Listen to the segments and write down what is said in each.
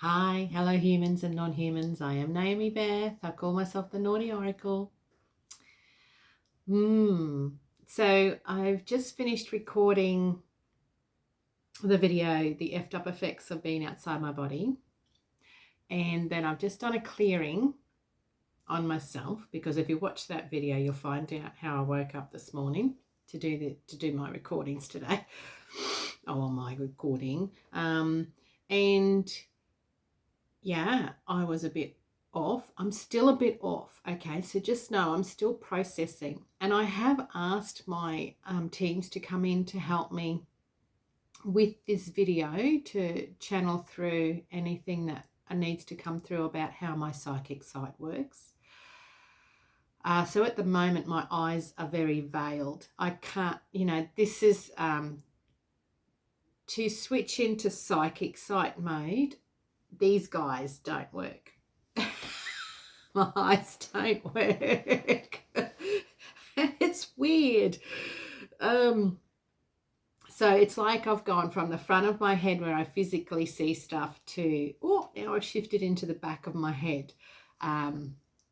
Hi, hello humans and non-humans. I am Naomi Beth. I call myself the Naughty Oracle. So I've just finished recording the video, the effed up effects of being outside my body. And then I've just done a clearing on myself, because if you watch that video, you'll find out how I woke up this morning to do my recordings today. My recording. And yeah, I was a bit off. I'm still a bit off. Okay, so just know I'm still processing. And I have asked my teams to come in to help me with this video to channel through anything that needs to come through about how my psychic sight works. So at the moment, my eyes are very veiled. I can't, this is to switch into psychic sight mode. These guys don't work. My eyes don't work. It's weird. So it's like I've gone from the front of my head where I physically see stuff to, now I've shifted into the back of my head,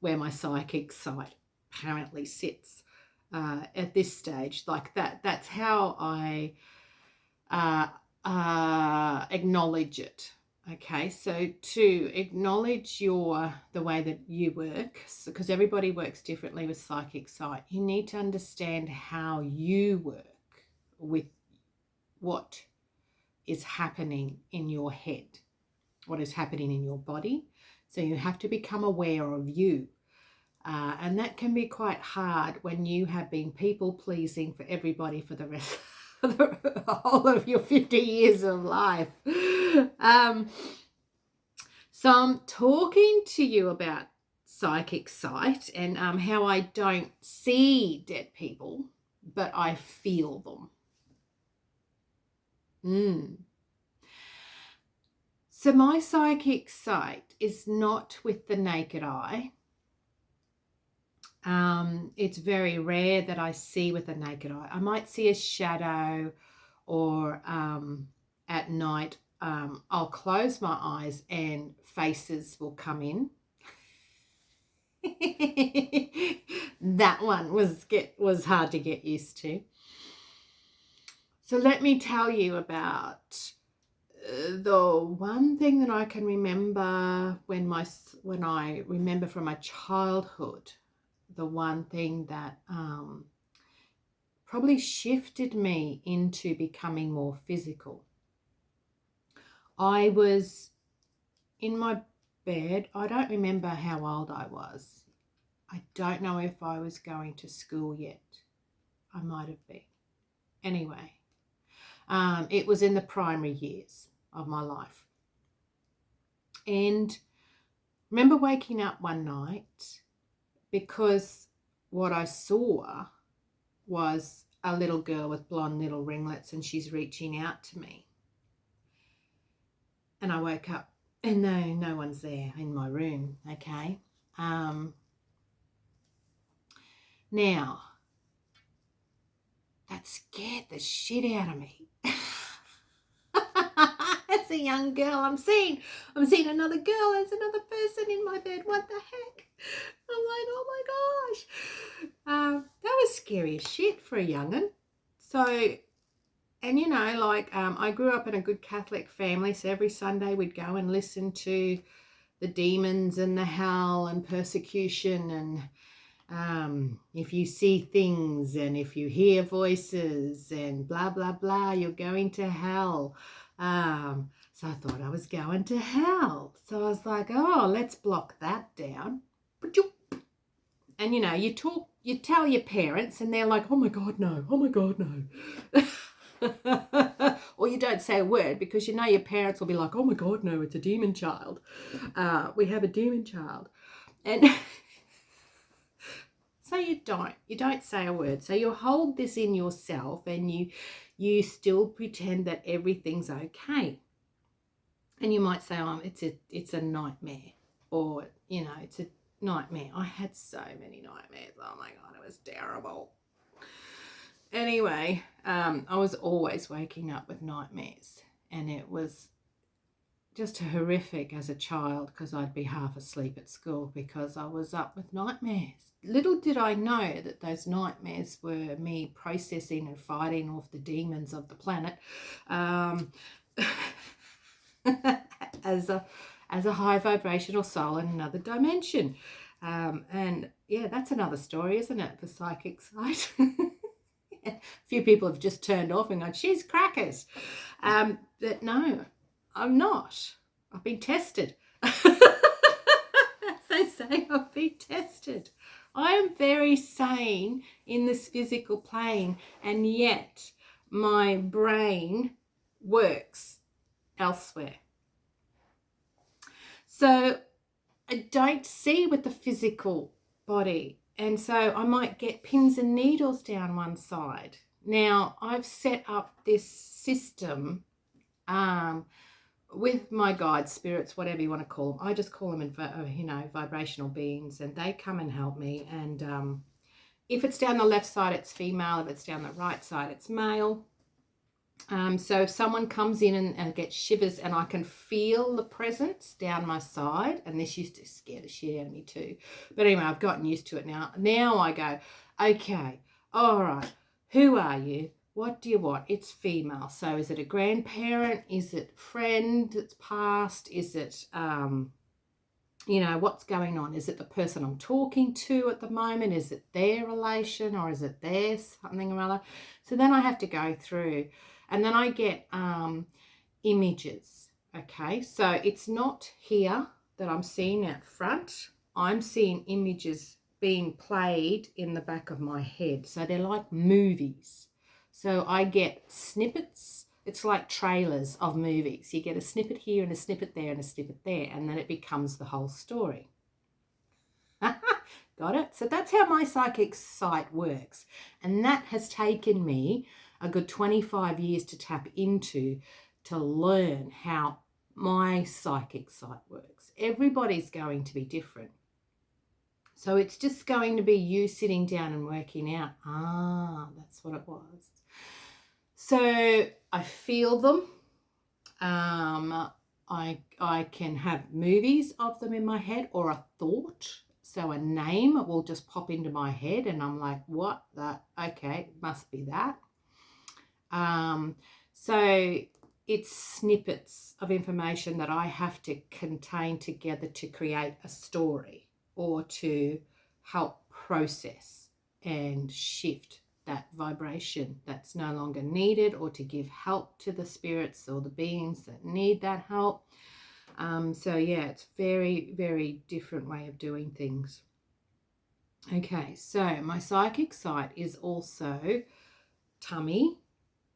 where my psychic sight apparently sits at this stage. Like that. That's how I acknowledge it. Okay, so to acknowledge the way that you work, because everybody works differently with psychic sight, you need to understand how you work with what is happening in your head, what is happening in your body. So you have to become aware of you. And that can be quite hard when you have been people pleasing for everybody for the rest the whole of your 50 years of life. So I'm talking to you about psychic sight and how I don't see dead people, but I feel them. So my psychic sight is not with the naked eye. It's very rare that I see with the naked eye. I might see a shadow, or at night I'll close my eyes and faces will come in. That one was hard to get used to. So let me tell you about the one thing that I can remember when I remember from my childhood. The one thing that probably shifted me into becoming more physical. I was in my bed. I don't remember how old I was. I don't know if I was going to school yet. I might have been. Anyway, it was in the primary years of my life. And remember waking up one night, because what I saw was a little girl with blonde little ringlets, and she's reaching out to me. And I woke up and no one's there in my room, okay? Now, that scared the shit out of me. As a young girl, I'm seeing another girl, there's another person in my bed. What the heck? I'm like, oh my gosh. That was scary as shit for a young'un. So, and I grew up in a good Catholic family, so every Sunday we'd go and listen to the demons and the hell and persecution, and if you see things and if you hear voices and blah blah blah, you're going to hell. So I thought I was going to hell. So I was like, let's block that down. And you tell your parents, and they're like, oh my God, no. Or you don't say a word, because your parents will be like, oh my God, no, it's a demon child. We have a demon child. And so you don't say a word. So you hold this in yourself, and you still pretend that everything's okay. And you might say, it's a nightmare, or it's a nightmare. I had so many nightmares. Oh my God, it was terrible. Anyway, I was always waking up with nightmares, and it was just horrific as a child, because I'd be half asleep at school because I was up with nightmares. Little did I know that those nightmares were me processing and fighting off the demons of the planet, as a high vibrational soul in another dimension. And yeah, that's another story, isn't it, for psychic sight? A few people have just turned off and gone, she's crackers. But no, I'm not. I've been tested. As they say, I've been tested. I am very sane in this physical plane, and yet my brain works elsewhere. So I don't see with the physical body, and so I might get pins and needles down one side. Now, I've set up this system with my guides, spirits, whatever you want to call them. I just call them, vibrational beings, and they come and help me. And if it's down the left side, it's female. If it's down the right side, it's male. So if someone comes in and gets shivers, and I can feel the presence down my side, and this used to scare the shit out of me too. But anyway, I've gotten used to it now. Now I go, okay, all right, who are you? What do you want? It's female. So is it a grandparent? Is it friend that's passed? Is it, what's going on? Is it the person I'm talking to at the moment? Is it their relation, or is it their something or other? So then I have to go through, and then I get images. Okay, so it's not here that I'm seeing out front. I'm seeing images being played in the back of my head. So they're like movies. So I get snippets. It's like trailers of movies. You get a snippet here and a snippet there and a snippet there, and then it becomes the whole story. Got it? So that's how my psychic sight works. And that has taken me a good 25 years to tap into, to learn how my psychic sight works. Everybody's going to be different. So it's just going to be you sitting down and working out, that's what it was. So I feel them. I can have movies of them in my head, or a thought. So a name will just pop into my head, and I'm like, what? That? Okay, it must be that. So it's snippets of information that I have to contain together to create a story, or to help process and shift that vibration that's no longer needed, or to give help to the spirits or the beings that need that help. So yeah, it's very, very different way of doing things. Okay, so my psychic sight is also tummy.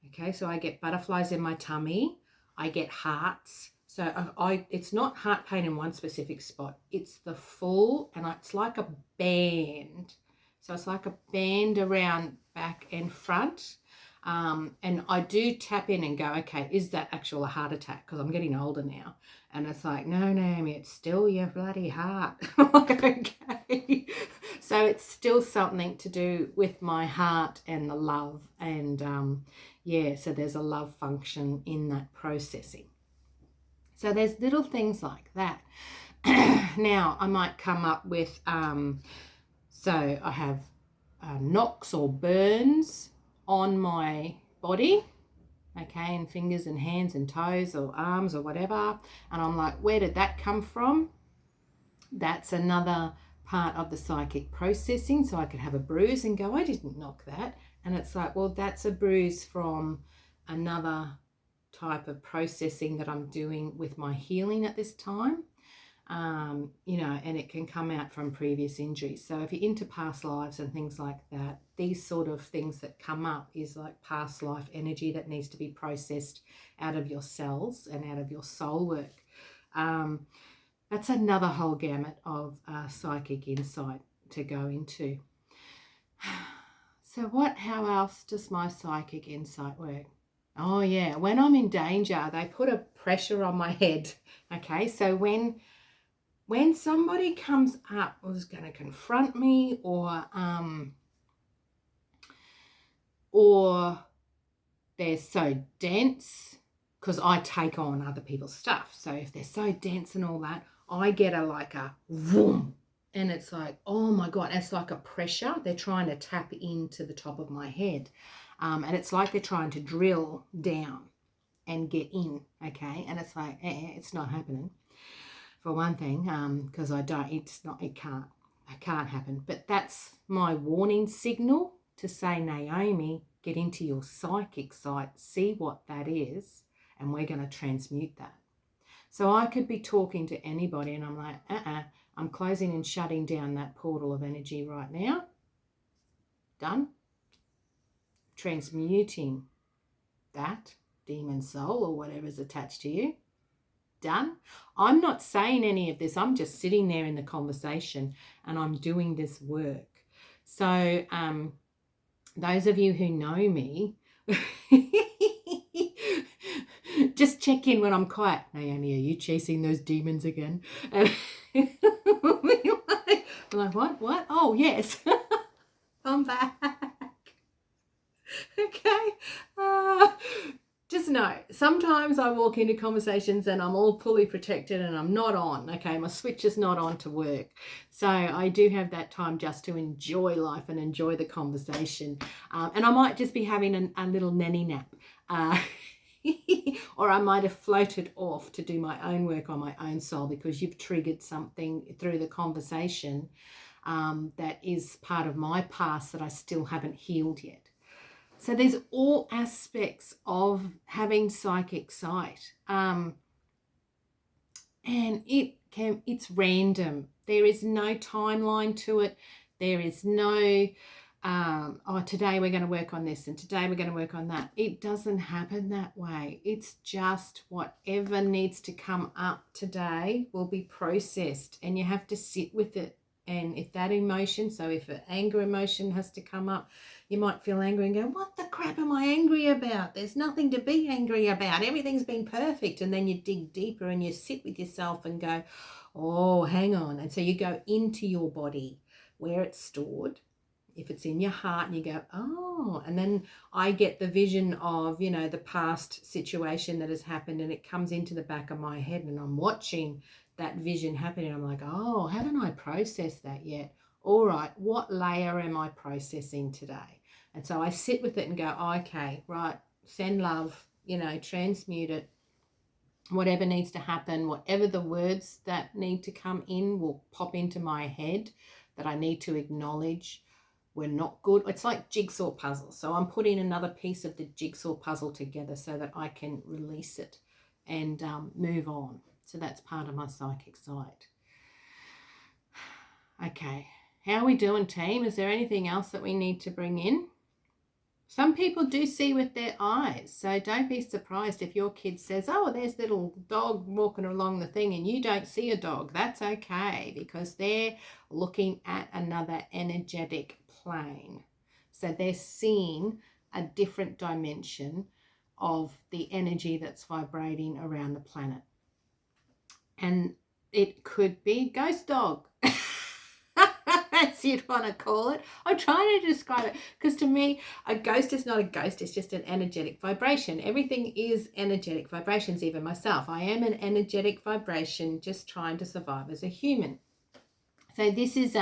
Okay, so I get butterflies in my tummy. I get hearts. So it's not heart pain in one specific spot. It's the full, and it's like a band. So it's like a band around back and front. And I do tap in and go, okay, is that actual a heart attack? Because I'm getting older now. And it's like, no, Naomi, it's still your bloody heart. I'm like, okay. So it's still something to do with my heart and the love. And so there's a love function in that processing. So there's little things like that. Now I might come up with, so I have knocks or burns on my body, okay, and fingers and hands and toes or arms or whatever. And I'm like, where did that come from? That's another part of the psychic processing. So I could have a bruise and go, I didn't knock that. And it's like, well, that's a bruise from another type of processing that I'm doing with my healing at this time. And it can come out from previous injuries. So if you're into past lives and things like that, these sort of things that come up is like past life energy that needs to be processed out of your cells and out of your soul work. That's another whole gamut of psychic insight to go into. So how else does my psychic insight work? Oh yeah, when I'm in danger, they put a pressure on my head. Okay, so when somebody comes up who's going to confront me, or they're so dense, because I take on other people's stuff. So if they're so dense and all that, I get a vroom, and it's like, oh my God, it's like a pressure. They're trying to tap into the top of my head. And it's like they're trying to drill down and get in, okay? And it's like, it's not happening, for one thing, because it can't happen. But that's my warning signal to say, Naomi, get into your psychic site, see what that is, and we're going to transmute that. So I could be talking to anybody and I'm like, I'm closing and shutting down that portal of energy right now. Done. Transmuting that demon soul or whatever's attached to you. Done. I'm not saying any of this. I'm just sitting there in the conversation and I'm doing this work. So those of you who know me, just check in when I'm quiet. Naomi, are you chasing those demons again? And I'm like, what? Oh, yes. I'm back. Okay. Just know, sometimes I walk into conversations and I'm all fully protected and I'm not on. Okay, my switch is not on to work. So I do have that time just to enjoy life and enjoy the conversation. And I might just be having a little nanny nap. Or I might have floated off to do my own work on my own soul because you've triggered something through the conversation that is part of my past that I still haven't healed yet. So there's all aspects of having psychic sight. And it's random. There is no timeline to it. There is no, today we're going to work on this and today we're going to work on that. It doesn't happen that way. It's just whatever needs to come up today will be processed and you have to sit with it. And if that emotion, so if an anger emotion has to come up, you might feel angry and go, what the crap am I angry about? There's nothing to be angry about. Everything's been perfect. And then you dig deeper and you sit with yourself and go, oh, hang on. And so you go into your body where it's stored. If it's in your heart and you go, oh, and then I get the vision of, the past situation that has happened and it comes into the back of my head and I'm watching that vision happening. I'm like, oh, haven't I processed that yet? All right, what layer am I processing today? And so I sit with it and go, oh, okay, right, send love, transmute it. Whatever needs to happen, whatever the words that need to come in will pop into my head that I need to acknowledge were not good. It's like jigsaw puzzles. So I'm putting another piece of the jigsaw puzzle together so that I can release it and move on. So that's part of my psychic sight. Okay, how are we doing, team? Is there anything else that we need to bring in? Some people do see with their eyes, so don't be surprised if your kid says, oh, there's a little dog walking along the thing and you don't see a dog. That's okay because they're looking at another energetic plane. So they're seeing a different dimension of the energy that's vibrating around the planet. And it could be ghost dog. As you'd want to call it. I'm trying to describe it because to me, a ghost is not a ghost. It's just an energetic vibration. Everything is energetic vibrations, even myself. I am an energetic vibration just trying to survive as a human. So this is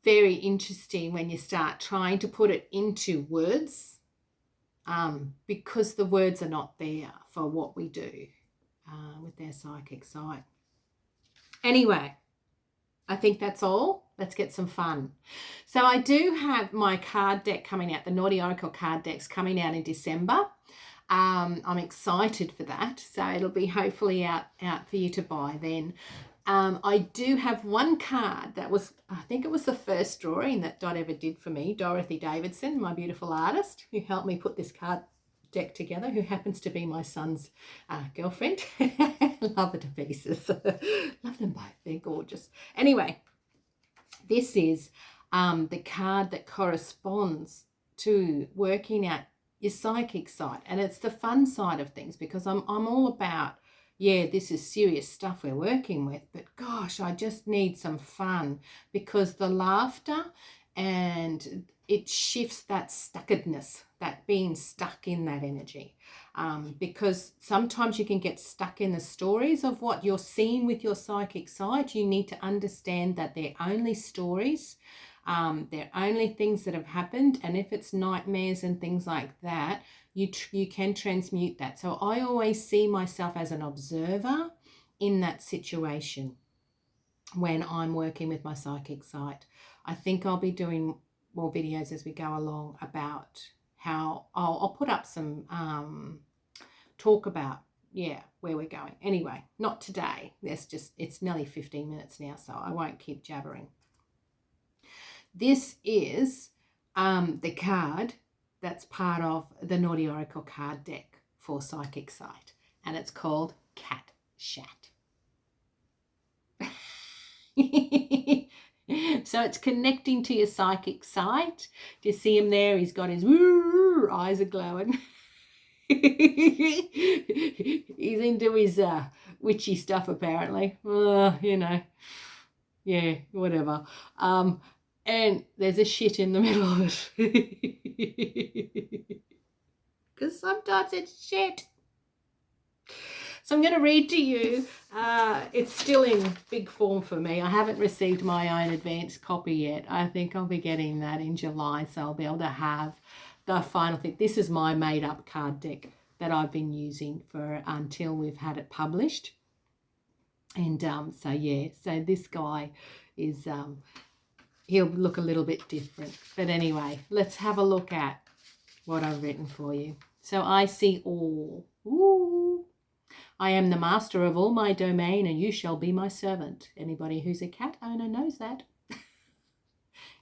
very interesting when you start trying to put it into words because the words are not there for what we do with their psychic sight. Anyway, I think that's all. Let's get some fun. So I do have my card deck coming out. The Naughty Oracle card deck's coming out in December. I'm excited for that. So it'll be hopefully out for you to buy then. I do have one card that was, I think it was the first drawing that Dot ever did for me. Dorothy Davidson, my beautiful artist, who helped me put this card deck together, who happens to be my son's girlfriend. Love her to pieces. Love them both. They're gorgeous. Anyway, this is the card that corresponds to working out your psychic side, and it's the fun side of things because I'm all about, yeah, this is serious stuff we're working with, but gosh, I just need some fun because the laughter and it shifts that stuckedness that being stuck in that energy. Because sometimes you can get stuck in the stories of what you're seeing with your psychic sight. You need to understand that they're only stories. They're only things that have happened. And if it's nightmares and things like that, you can transmute that. So I always see myself as an observer in that situation when I'm working with my psychic sight. I think I'll be doing more videos as we go along about how I'll put up some talk about where we're going. Anyway, not today. It's nearly 15 minutes now, so I won't keep jabbering. This is the card that's part of the Naughty Oracle card deck for psychic sight, and it's called Shat. So it's connecting to your psychic sight. Do you see him there? He's got his eyes are glowing. He's into his witchy stuff apparently. Yeah, whatever. And there's a shit in the middle of it. Because sometimes it's shit. So I'm going to read to you. It's still in big form for me. I haven't received my own advanced copy yet. I think I'll be getting that in July, so I'll be able to have the final thing. This is my made-up card deck that I've been using for until we've had it published. And so this guy is, he'll look a little bit different. But anyway, let's have a look at what I've written for you. So I see all. Ooh. I am the master of all my domain, and you shall be my servant. Anybody who's a cat owner knows that.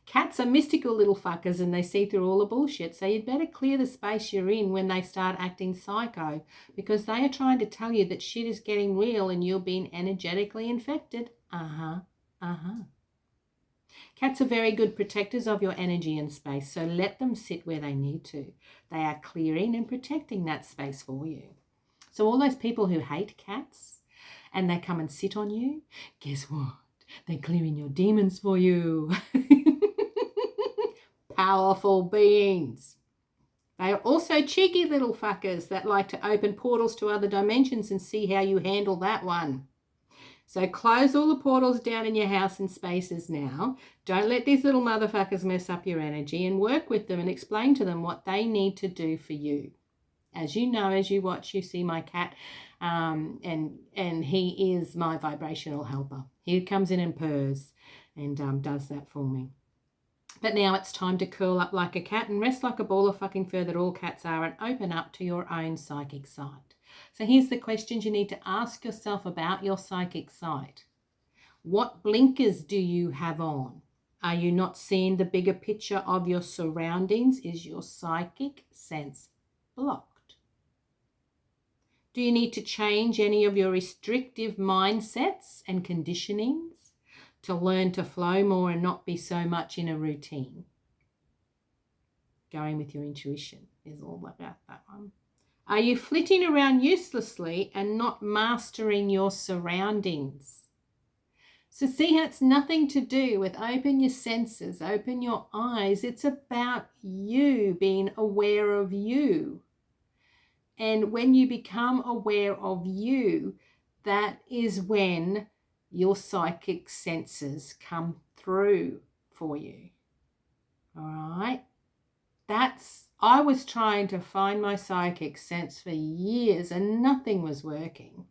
Cats are mystical little fuckers, and they see through all the bullshit, so you'd better clear the space you're in when they start acting psycho, because they are trying to tell you that shit is getting real and you're being energetically infected. Cats are very good protectors of your energy and space, so let them sit where they need to. They are clearing and protecting that space for you. So all those people who hate cats and they come and sit on you, guess what? They're clearing your demons for you. Powerful beings. They are also cheeky little fuckers that like to open portals to other dimensions and see how you handle that one. So close all the portals down in your house and spaces now. Don't let these little motherfuckers mess up your energy, and work with them and explain to them what they need to do for you. As you know, as you watch, you see my cat, and he is my vibrational helper. He comes in and purrs and does that for me. But now it's time to curl up like a cat and rest like a ball of fucking fur that all cats are, and open up to your own psychic sight. So here's the questions you need to ask yourself about your psychic sight. What blinkers do you have on? Are you not seeing the bigger picture of your surroundings? Is your psychic sense blocked? Do you need to change any of your restrictive mindsets and conditionings to learn to flow more and not be so much in a routine? Going with your intuition is all about that one. Are you flitting around uselessly and not mastering your surroundings? So see how it's nothing to do with open your senses, open your eyes. It's about you being aware of you. And when you become aware of you, that is when your psychic senses come through for you. All right? I was trying to find my psychic sense for years and nothing was working.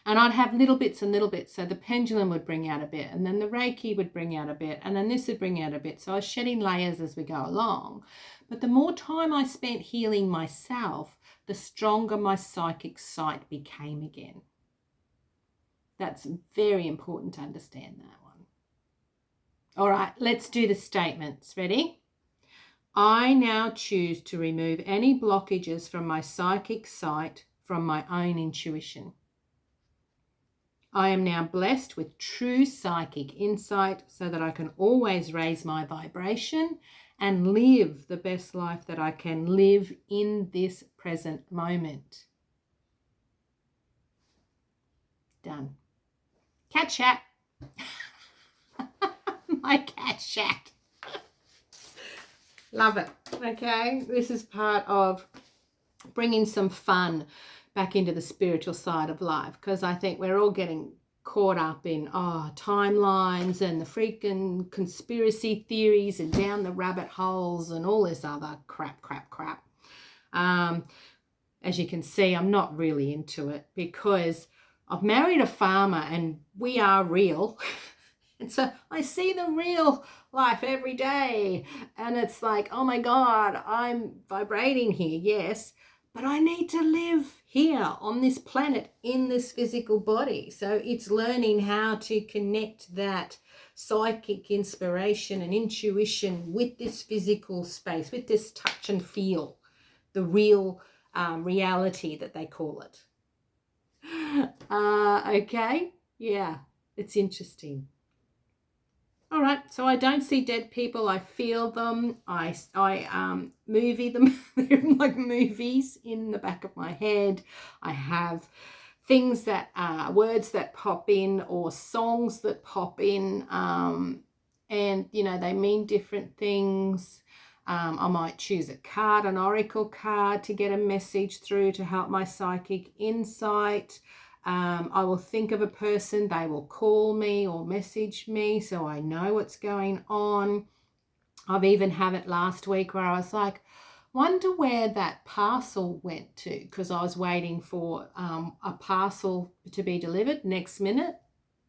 And I'd have little bits and little bits. So the pendulum would bring out a bit, and then the Reiki would bring out a bit, and then this would bring out a bit. So I was shedding layers as we go along. But the more time I spent healing myself, the stronger my psychic sight became again. That's very important to understand that one. All right, let's do the statements. Ready? I now choose to remove any blockages from my psychic sight from my own intuition. I am now blessed with true psychic insight so that I can always raise my vibration and live the best life that I can live in this present moment. Done. Cat chat. My cat chat. Love it. Okay, this is part of bringing some fun back into the spiritual side of life, because I think we're all getting caught up in timelines and the freaking conspiracy theories and down the rabbit holes and all this other crap. As you can see, I'm not really into it, because I've married a farmer and we are real. And so I see the real life every day. And it's like, oh my God, I'm vibrating here, yes, but I need to live here on this planet in this physical body. So it's learning how to connect that psychic inspiration and intuition with this physical space, with this touch and feel, the real reality that they call it. Okay, yeah, it's interesting. All right, so I don't see dead people. I feel them. I movie them. They're like movies in the back of my head. I have things that words that pop in, or songs that pop in, and you know, they mean different things. I might choose a card, an oracle card, to get a message through to help my psychic insight. I will think of a person, they will call me or message me so I know what's going on. I've even had it last week where I was like, wonder where that parcel went to, because I was waiting for a parcel to be delivered. Next minute,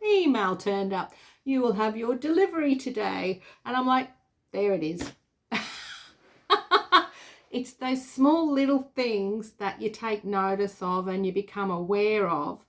the email turned up. You will have your delivery today. And I'm like, there it is. It's those small little things that you take notice of and you become aware of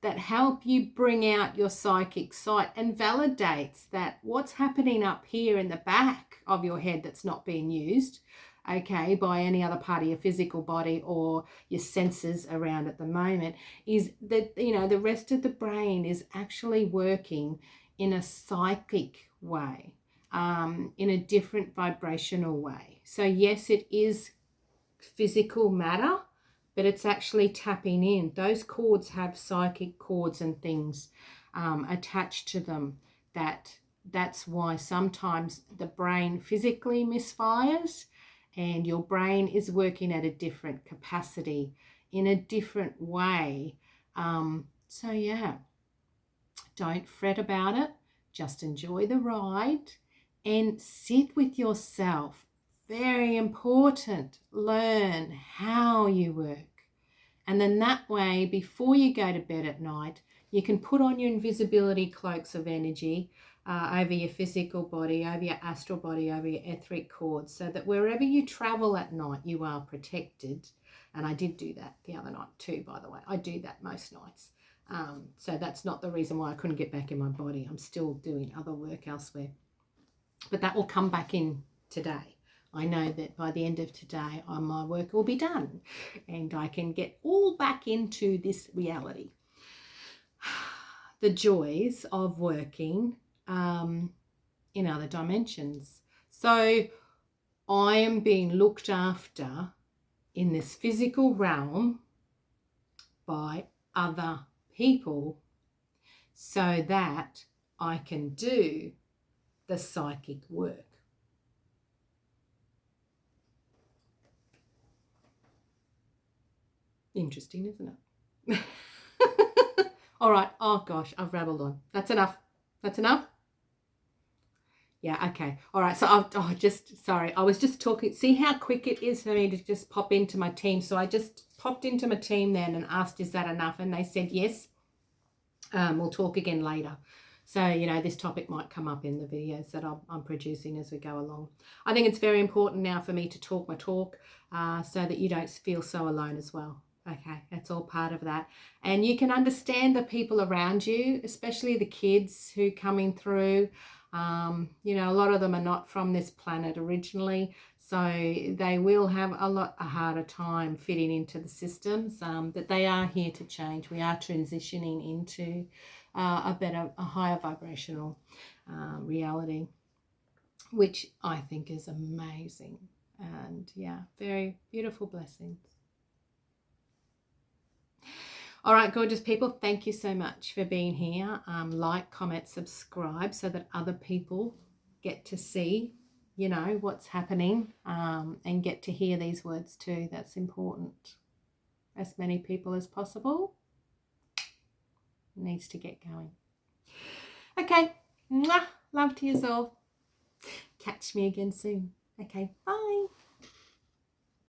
that help you bring out your psychic sight and validates that what's happening up here in the back of your head that's not being used, okay, by any other part of your physical body or your senses around at the moment, is that, you know, the rest of the brain is actually working in a psychic way. In a different vibrational way. So yes, it is physical matter, but it's actually tapping in. Those cords have psychic cords and things attached to them. That's why sometimes the brain physically misfires and your brain is working at a different capacity in a different way. So yeah, don't fret about it. Just enjoy the ride and sit with yourself. Very important. Learn how you work. And then that way, before you go to bed at night, you can put on your invisibility cloaks of energy over your physical body, over your astral body, over your etheric cords, so that wherever you travel at night, you are protected. And I did do that the other night too, by the way. I do that most nights. So that's not the reason why I couldn't get back in my body. I'm still doing other work elsewhere. But that will come back in today. I know that by the end of today, my work will be done and I can get all back into this reality. The joys of working in other dimensions. So I am being looked after in this physical realm by other people so that I can do the psychic work. Interesting, isn't it? All right. Oh gosh, I've rabbled on. That's enough. That's enough. Yeah, okay. All right. So sorry. I was just talking. See how quick it is for me to just pop into my team. So I just popped into my team then and asked, is that enough? And they said, yes. We'll talk again later. So, you know, this topic might come up in the videos that I'm producing as we go along. I think it's very important now for me to talk my talk so that you don't feel so alone as well. Okay, that's all part of that. And you can understand the people around you, especially the kids who coming through. You know, a lot of them are not from this planet originally, so they will have a harder time fitting into the systems, but they are here to change. We are transitioning into a higher vibrational reality, which I think is amazing. And yeah, very beautiful blessings. All right, gorgeous people, thank you so much for being here. Like, comment, subscribe so that other people get to see you know, what's happening, and get to hear these words too. That's important. As many people as possible needs to get going. Okay, mwah, love to you all. Catch me again soon. Okay, bye.